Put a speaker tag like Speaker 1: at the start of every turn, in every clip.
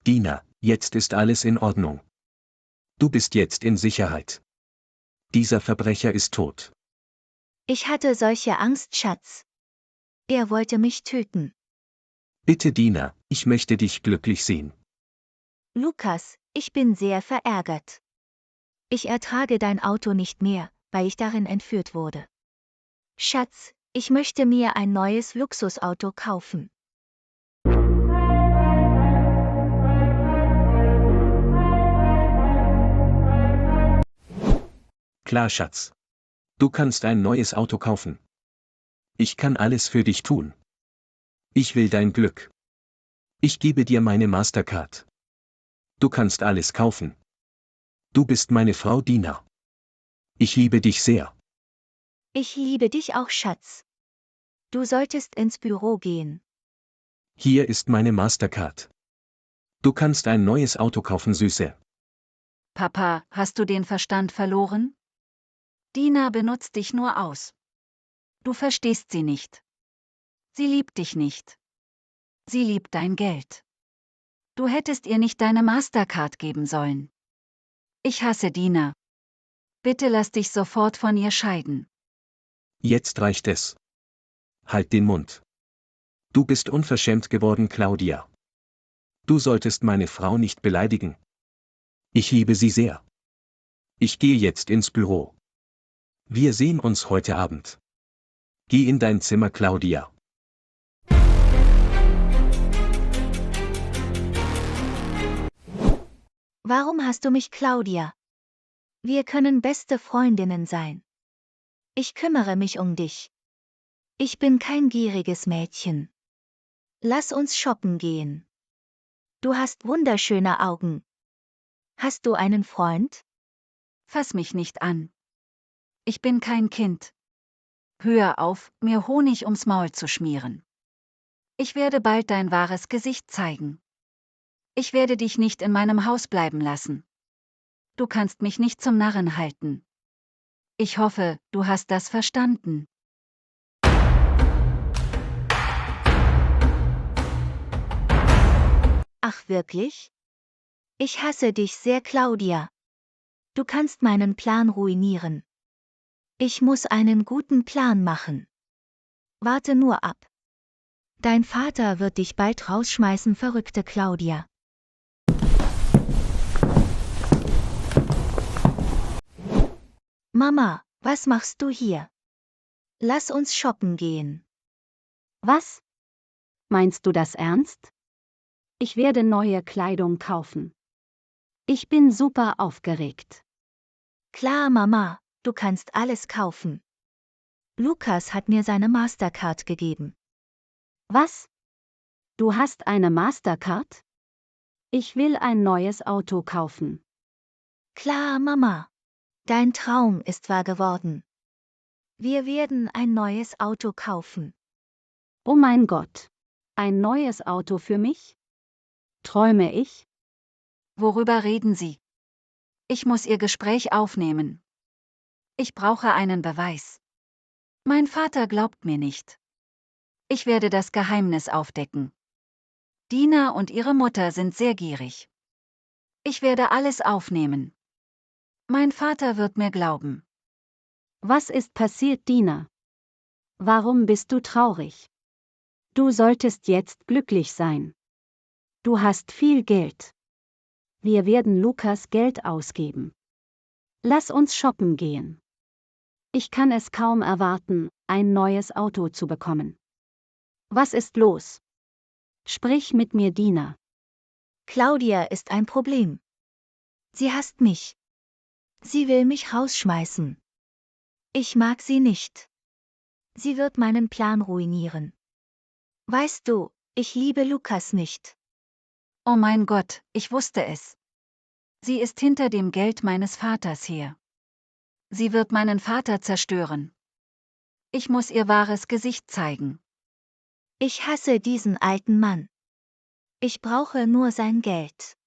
Speaker 1: Dina, jetzt ist alles in Ordnung. Du bist jetzt in Sicherheit. Dieser Verbrecher ist tot.
Speaker 2: Ich hatte solche Angst, Schatz. Er wollte mich töten.
Speaker 1: Bitte Dina, ich möchte dich glücklich sehen.
Speaker 2: Lukas, ich bin sehr verärgert. Ich ertrage dein Auto nicht mehr, weil ich darin entführt wurde. Schatz, ich möchte mir ein neues Luxusauto kaufen.
Speaker 1: Klar, Schatz. Du kannst ein neues Auto kaufen. Ich kann alles für dich tun. Ich will dein Glück. Ich gebe dir meine Mastercard. Du kannst alles kaufen. Du bist meine Frau Dina. Ich liebe dich sehr.
Speaker 2: Ich liebe dich auch, Schatz. Du solltest ins Büro gehen.
Speaker 1: Hier ist meine Mastercard. Du kannst ein neues Auto kaufen, Süße.
Speaker 3: Papa, hast du den Verstand verloren? Dina benutzt dich nur aus. Du verstehst sie nicht. Sie liebt dich nicht. Sie liebt dein Geld. Du hättest ihr nicht deine Mastercard geben sollen. Ich hasse Dina. Bitte lass dich sofort von ihr scheiden.
Speaker 1: Jetzt reicht es. Halt den Mund. Du bist unverschämt geworden, Claudia. Du solltest meine Frau nicht beleidigen. Ich liebe sie sehr. Ich gehe jetzt ins Büro. Wir sehen uns heute Abend. Geh in dein Zimmer, Claudia.
Speaker 2: Warum hast du mich, Claudia? Wir können beste Freundinnen sein. Ich kümmere mich um dich. Ich bin kein gieriges Mädchen. Lass uns shoppen gehen. Du hast wunderschöne Augen. Hast du einen Freund?
Speaker 3: Fass mich nicht an. Ich bin kein Kind. Hör auf, mir Honig ums Maul zu schmieren. Ich werde bald dein wahres Gesicht zeigen. Ich werde dich nicht in meinem Haus bleiben lassen. Du kannst mich nicht zum Narren halten. Ich hoffe, du hast das verstanden.
Speaker 2: Ach wirklich? Ich hasse dich sehr, Claudia. Du kannst meinen Plan ruinieren. Ich muss einen guten Plan machen. Warte nur ab. Dein Vater wird dich bald rausschmeißen, verrückte Claudia. Mama, was machst du hier? Lass uns shoppen gehen.
Speaker 4: Was? Meinst du das ernst? Ich werde neue Kleidung kaufen. Ich bin super aufgeregt.
Speaker 2: Klar, Mama, du kannst alles kaufen. Lukas hat mir seine Mastercard gegeben.
Speaker 4: Was? Du hast eine Mastercard? Ich will ein neues Auto kaufen.
Speaker 2: Klar, Mama. Dein Traum ist wahr geworden. Wir werden ein neues Auto kaufen.
Speaker 4: Oh mein Gott. Ein neues Auto für mich? Träume ich?
Speaker 3: Worüber reden Sie? Ich muss Ihr Gespräch aufnehmen. Ich brauche einen Beweis. Mein Vater glaubt mir nicht. Ich werde das Geheimnis aufdecken. Dina und ihre Mutter sind sehr gierig. Ich werde alles aufnehmen. Mein Vater wird mir glauben.
Speaker 4: Was ist passiert, Dina? Warum bist du traurig? Du solltest jetzt glücklich sein. Du hast viel Geld. Wir werden Lukas Geld ausgeben. Lass uns shoppen gehen. Ich kann es kaum erwarten, ein neues Auto zu bekommen. Was ist los? Sprich mit mir, Dina.
Speaker 2: Claudia ist ein Problem. Sie hasst mich. Sie will mich rausschmeißen. Ich mag sie nicht. Sie wird meinen Plan ruinieren. Weißt du, ich liebe Lukas nicht.
Speaker 3: Oh mein Gott, ich wusste es. Sie ist hinter dem Geld meines Vaters her. Sie wird meinen Vater zerstören. Ich muss ihr wahres Gesicht zeigen.
Speaker 2: Ich hasse diesen alten Mann. Ich brauche nur sein Geld.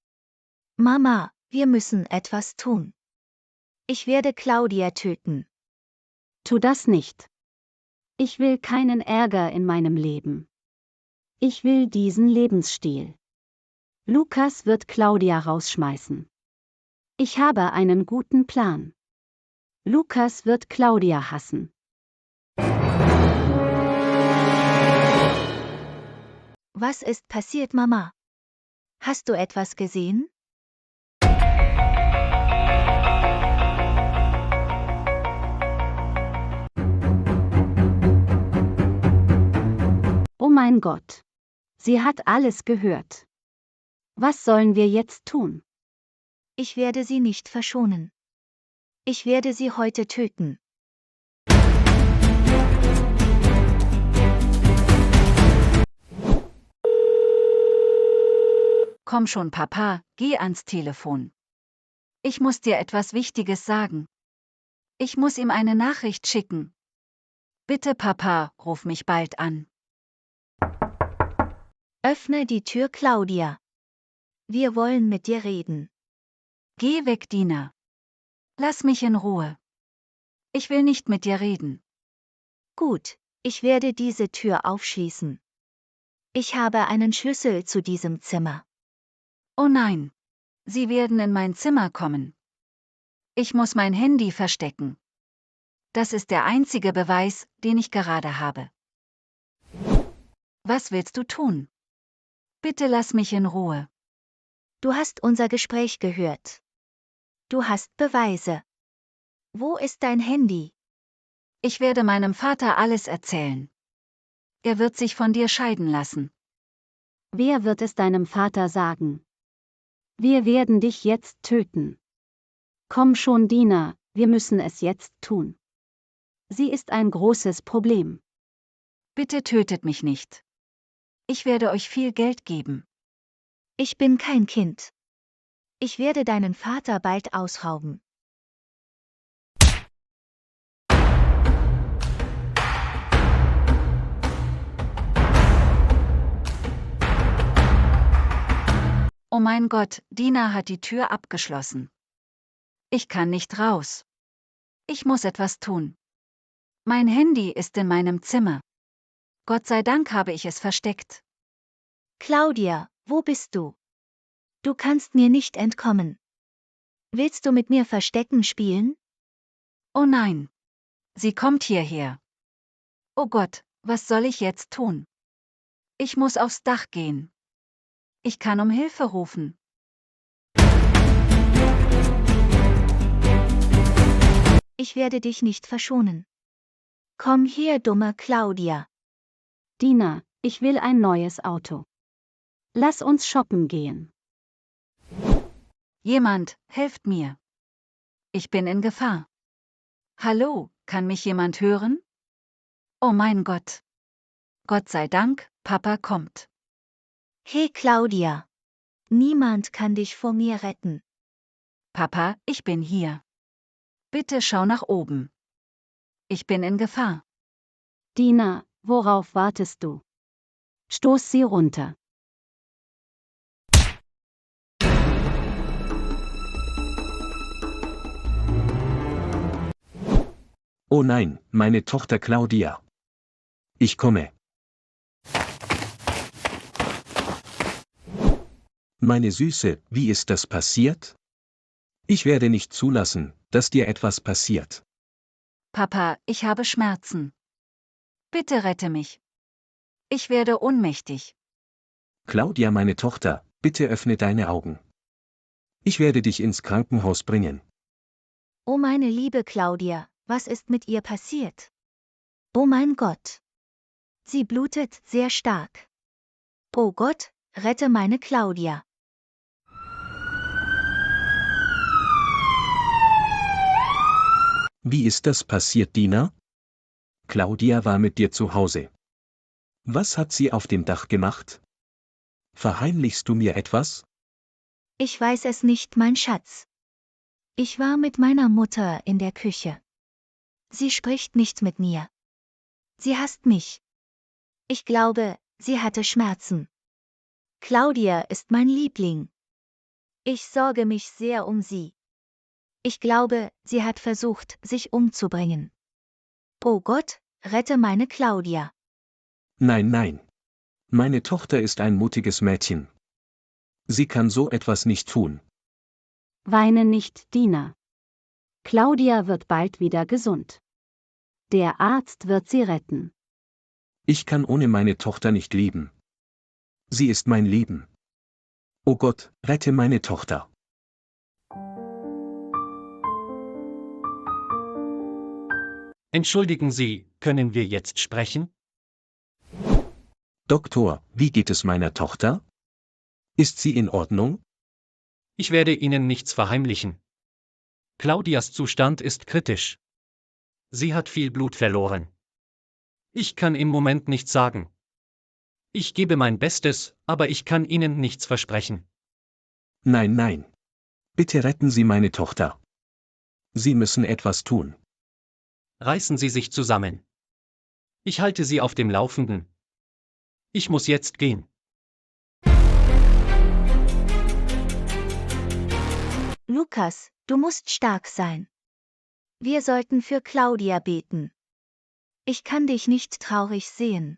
Speaker 2: Mama, wir müssen etwas tun. Ich werde Claudia töten.
Speaker 4: Tu das nicht. Ich will keinen Ärger in meinem Leben. Ich will diesen Lebensstil. Lukas wird Claudia rausschmeißen. Ich habe einen guten Plan. Lukas wird Claudia hassen.
Speaker 2: Was ist passiert, Mama? Hast du etwas gesehen?
Speaker 4: Oh mein Gott. Sie hat alles gehört. Was sollen wir jetzt tun?
Speaker 2: Ich werde sie nicht verschonen. Ich werde sie heute töten.
Speaker 3: Komm schon, Papa, geh ans Telefon. Ich muss dir etwas Wichtiges sagen. Ich muss ihm eine Nachricht schicken. Bitte, Papa, ruf mich bald an.
Speaker 2: Öffne die Tür, Claudia. Wir wollen mit dir reden.
Speaker 3: Geh weg, Dina. Lass mich in Ruhe. Ich will nicht mit dir reden.
Speaker 2: Gut, ich werde diese Tür aufschließen. Ich habe einen Schlüssel zu diesem Zimmer.
Speaker 3: Oh nein. Sie werden in mein Zimmer kommen. Ich muss mein Handy verstecken. Das ist der einzige Beweis, den ich gerade habe. Was willst du tun? Bitte lass mich in Ruhe.
Speaker 2: Du hast unser Gespräch gehört. Du hast Beweise. Wo ist dein Handy?
Speaker 3: Ich werde meinem Vater alles erzählen. Er wird sich von dir scheiden lassen.
Speaker 4: Wer wird es deinem Vater sagen? Wir werden dich jetzt töten. Komm schon, Dina, wir müssen es jetzt tun. Sie ist ein großes Problem.
Speaker 3: Bitte tötet mich nicht. Ich werde euch viel Geld geben.
Speaker 2: Ich bin kein Kind. Ich werde deinen Vater bald ausrauben.
Speaker 3: Oh mein Gott, Dina hat die Tür abgeschlossen. Ich kann nicht raus. Ich muss etwas tun. Mein Handy ist in meinem Zimmer. Gott sei Dank habe ich es versteckt.
Speaker 2: Claudia, wo bist du? Du kannst mir nicht entkommen. Willst du mit mir Verstecken spielen?
Speaker 3: Oh nein. Sie kommt hierher. Oh Gott, was soll ich jetzt tun? Ich muss aufs Dach gehen. Ich kann um Hilfe rufen.
Speaker 2: Ich werde dich nicht verschonen. Komm her, dumme Claudia.
Speaker 4: Dina, ich will ein neues Auto. Lass uns shoppen gehen.
Speaker 3: Jemand, helft mir. Ich bin in Gefahr. Hallo, kann mich jemand hören? Oh mein Gott. Gott sei Dank, Papa kommt.
Speaker 2: Hey Claudia. Niemand kann dich vor mir retten.
Speaker 3: Papa, ich bin hier. Bitte schau nach oben. Ich bin in Gefahr.
Speaker 4: Dina, worauf wartest du? Stoß sie runter.
Speaker 1: Oh nein, meine Tochter Claudia. Ich komme. Meine Süße, wie ist das passiert? Ich werde nicht zulassen, dass dir etwas passiert.
Speaker 3: Papa, ich habe Schmerzen. Bitte rette mich. Ich werde ohnmächtig.
Speaker 1: Claudia, meine Tochter, bitte öffne deine Augen. Ich werde dich ins Krankenhaus bringen.
Speaker 2: Oh meine liebe Claudia, was ist mit ihr passiert? Oh mein Gott. Sie blutet sehr stark. Oh Gott, rette meine Claudia.
Speaker 1: Wie ist das passiert, Dina? Claudia war mit dir zu Hause. Was hat sie auf dem Dach gemacht? Verheimlichst du mir etwas?
Speaker 2: Ich weiß es nicht, mein Schatz. Ich war mit meiner Mutter in der Küche. Sie spricht nicht mit mir. Sie hasst mich. Ich glaube, sie hatte Schmerzen. Claudia ist mein Liebling. Ich sorge mich sehr um sie. Ich glaube, sie hat versucht, sich umzubringen. Oh Gott, rette meine Claudia.
Speaker 1: Nein, nein. Meine Tochter ist ein mutiges Mädchen. Sie kann so etwas nicht tun.
Speaker 4: Weine nicht, Dina. Claudia wird bald wieder gesund. Der Arzt wird sie retten.
Speaker 1: Ich kann ohne meine Tochter nicht leben. Sie ist mein Leben. O Gott, rette meine Tochter.
Speaker 5: Entschuldigen Sie, können wir jetzt sprechen?
Speaker 1: Doktor, wie geht es meiner Tochter? Ist sie in Ordnung?
Speaker 5: Ich werde Ihnen nichts verheimlichen. Claudias Zustand ist kritisch. Sie hat viel Blut verloren. Ich kann im Moment nichts sagen. Ich gebe mein Bestes, aber ich kann Ihnen nichts versprechen.
Speaker 1: Nein, nein. Bitte retten Sie meine Tochter. Sie müssen etwas tun.
Speaker 5: Reißen Sie sich zusammen. Ich halte Sie auf dem Laufenden. Ich muss jetzt gehen.
Speaker 2: Lukas, du musst stark sein. Wir sollten für Claudia beten. Ich kann dich nicht traurig sehen.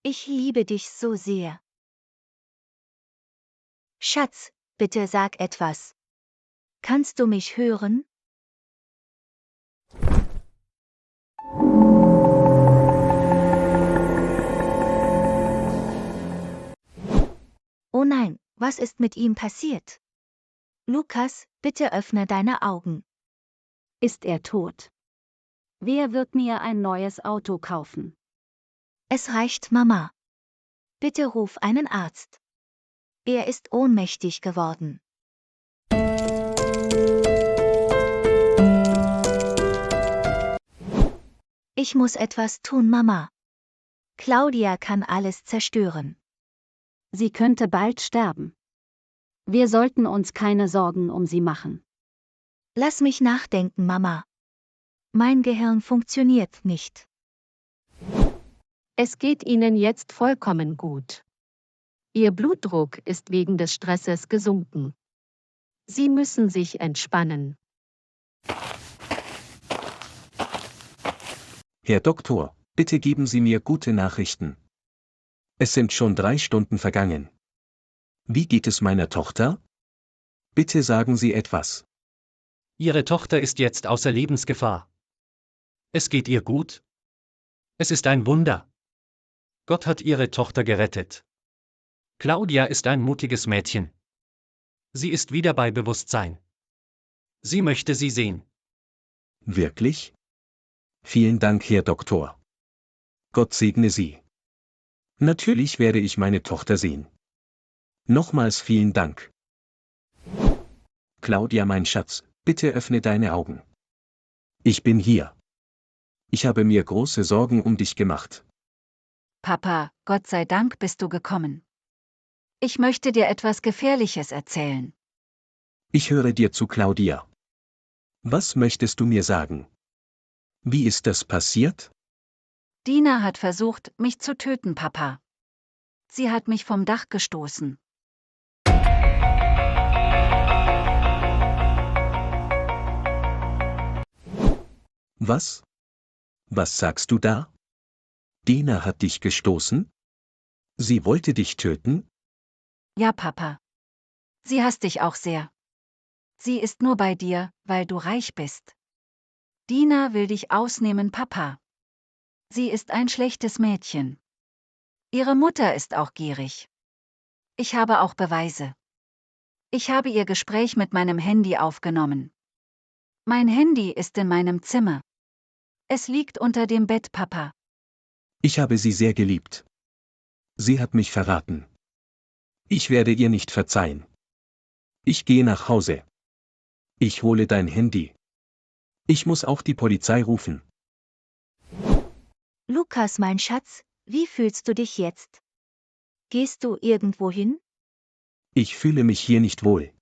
Speaker 2: Ich liebe dich so sehr. Schatz, bitte sag etwas. Kannst du mich hören? Oh nein, was ist mit ihm passiert? Lukas, bitte öffne deine Augen.
Speaker 4: Ist er tot? Wer wird mir ein neues Auto kaufen?
Speaker 2: Es reicht, Mama. Bitte ruf einen Arzt. Er ist ohnmächtig geworden. Ich muss etwas tun, Mama. Claudia kann alles zerstören.
Speaker 4: Sie könnte bald sterben. Wir sollten uns keine Sorgen um sie machen.
Speaker 2: Lass mich nachdenken, Mama. Mein Gehirn funktioniert nicht.
Speaker 6: Es geht Ihnen jetzt vollkommen gut. Ihr Blutdruck ist wegen des Stresses gesunken. Sie müssen sich entspannen.
Speaker 1: Herr Doktor, bitte geben Sie mir gute Nachrichten. Es sind schon 3 Stunden vergangen. Wie geht es meiner Tochter? Bitte sagen Sie etwas.
Speaker 5: Ihre Tochter ist jetzt außer Lebensgefahr. Es geht ihr gut? Es ist ein Wunder. Gott hat Ihre Tochter gerettet. Claudia ist ein mutiges Mädchen. Sie ist wieder bei Bewusstsein. Sie möchte Sie sehen.
Speaker 1: Wirklich? Vielen Dank, Herr Doktor. Gott segne Sie. Natürlich werde ich meine Tochter sehen. Nochmals vielen Dank. Claudia, mein Schatz, bitte öffne deine Augen. Ich bin hier. Ich habe mir große Sorgen um dich gemacht.
Speaker 3: Papa, Gott sei Dank bist du gekommen. Ich möchte dir etwas Gefährliches erzählen.
Speaker 1: Ich höre dir zu, Claudia. Was möchtest du mir sagen? Wie ist das passiert?
Speaker 3: Dina hat versucht, mich zu töten, Papa. Sie hat mich vom Dach gestoßen.
Speaker 1: Was? Was sagst du da? Dina hat dich gestoßen? Sie wollte dich töten?
Speaker 3: Ja, Papa. Sie hasst dich auch sehr. Sie ist nur bei dir, weil du reich bist. Dina will dich ausnehmen, Papa. Sie ist ein schlechtes Mädchen. Ihre Mutter ist auch gierig. Ich habe auch Beweise. Ich habe ihr Gespräch mit meinem Handy aufgenommen. Mein Handy ist in meinem Zimmer. Es liegt unter dem Bett, Papa.
Speaker 1: Ich habe sie sehr geliebt. Sie hat mich verraten. Ich werde ihr nicht verzeihen. Ich gehe nach Hause. Ich hole dein Handy. Ich muss auch die Polizei rufen.
Speaker 2: Lukas, mein Schatz, wie fühlst du dich jetzt? Gehst du irgendwo hin?
Speaker 1: Ich fühle mich hier nicht wohl.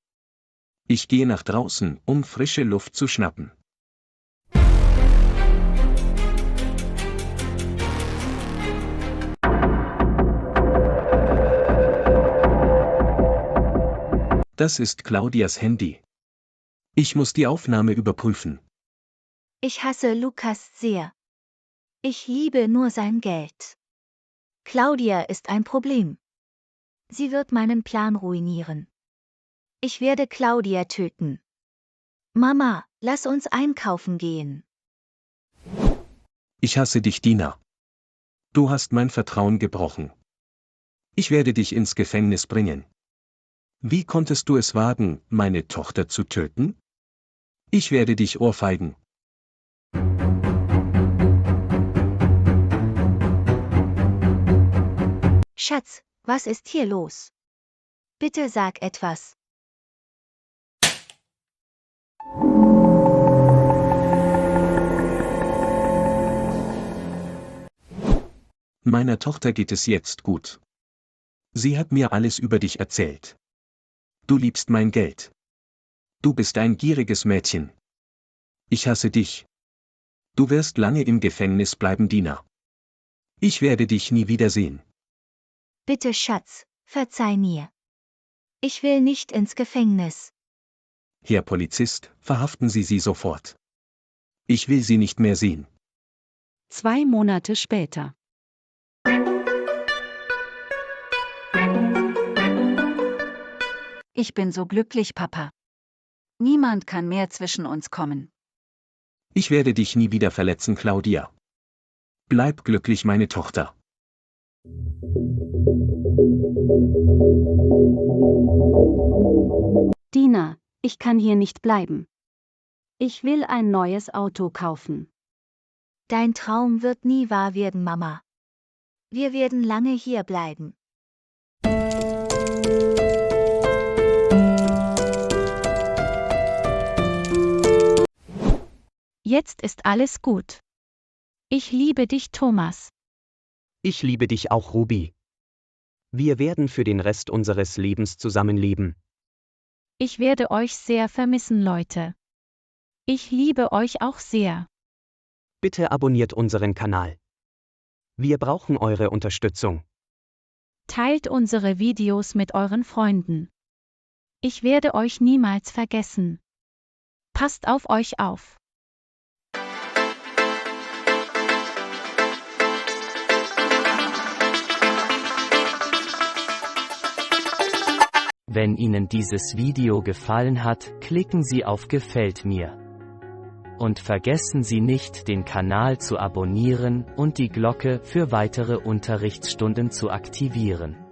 Speaker 1: Ich gehe nach draußen, um frische Luft zu schnappen. Das ist Claudias Handy. Ich muss die Aufnahme überprüfen.
Speaker 2: Ich hasse Lukas sehr. Ich liebe nur sein Geld. Claudia ist ein Problem. Sie wird meinen Plan ruinieren. Ich werde Claudia töten. Mama, lass uns einkaufen gehen.
Speaker 1: Ich hasse dich, Dina. Du hast mein Vertrauen gebrochen. Ich werde dich ins Gefängnis bringen. Wie konntest du es wagen, meine Tochter zu töten? Ich werde dich ohrfeigen.
Speaker 2: Schatz, was ist hier los? Bitte sag etwas.
Speaker 1: Meiner Tochter geht es jetzt gut. Sie hat mir alles über dich erzählt. Du liebst mein Geld. Du bist ein gieriges Mädchen. Ich hasse dich. Du wirst lange im Gefängnis bleiben, Dina. Ich werde dich nie wiedersehen.
Speaker 2: Bitte Schatz, verzeih mir. Ich will nicht ins Gefängnis.
Speaker 1: Herr Polizist, verhaften Sie sie sofort. Ich will sie nicht mehr sehen.
Speaker 4: 2 Monate später.
Speaker 3: Ich bin so glücklich, Papa. Niemand kann mehr zwischen uns kommen.
Speaker 1: Ich werde dich nie wieder verletzen, Claudia. Bleib glücklich, meine Tochter.
Speaker 4: Dina, ich kann hier nicht bleiben. Ich will ein neues Auto kaufen.
Speaker 2: Dein Traum wird nie wahr werden, Mama. Wir werden lange hier bleiben.
Speaker 4: Jetzt ist alles gut. Ich liebe dich, Thomas.
Speaker 7: Ich liebe dich auch, Ruby. Wir werden für den Rest unseres Lebens zusammenleben.
Speaker 4: Ich werde euch sehr vermissen, Leute. Ich liebe euch auch sehr.
Speaker 7: Bitte abonniert unseren Kanal. Wir brauchen eure Unterstützung.
Speaker 4: Teilt unsere Videos mit euren Freunden. Ich werde euch niemals vergessen. Passt auf euch auf.
Speaker 8: Wenn Ihnen dieses Video gefallen hat, klicken Sie auf Gefällt mir. Und vergessen Sie nicht, den Kanal zu abonnieren und die Glocke für weitere Unterrichtsstunden zu aktivieren.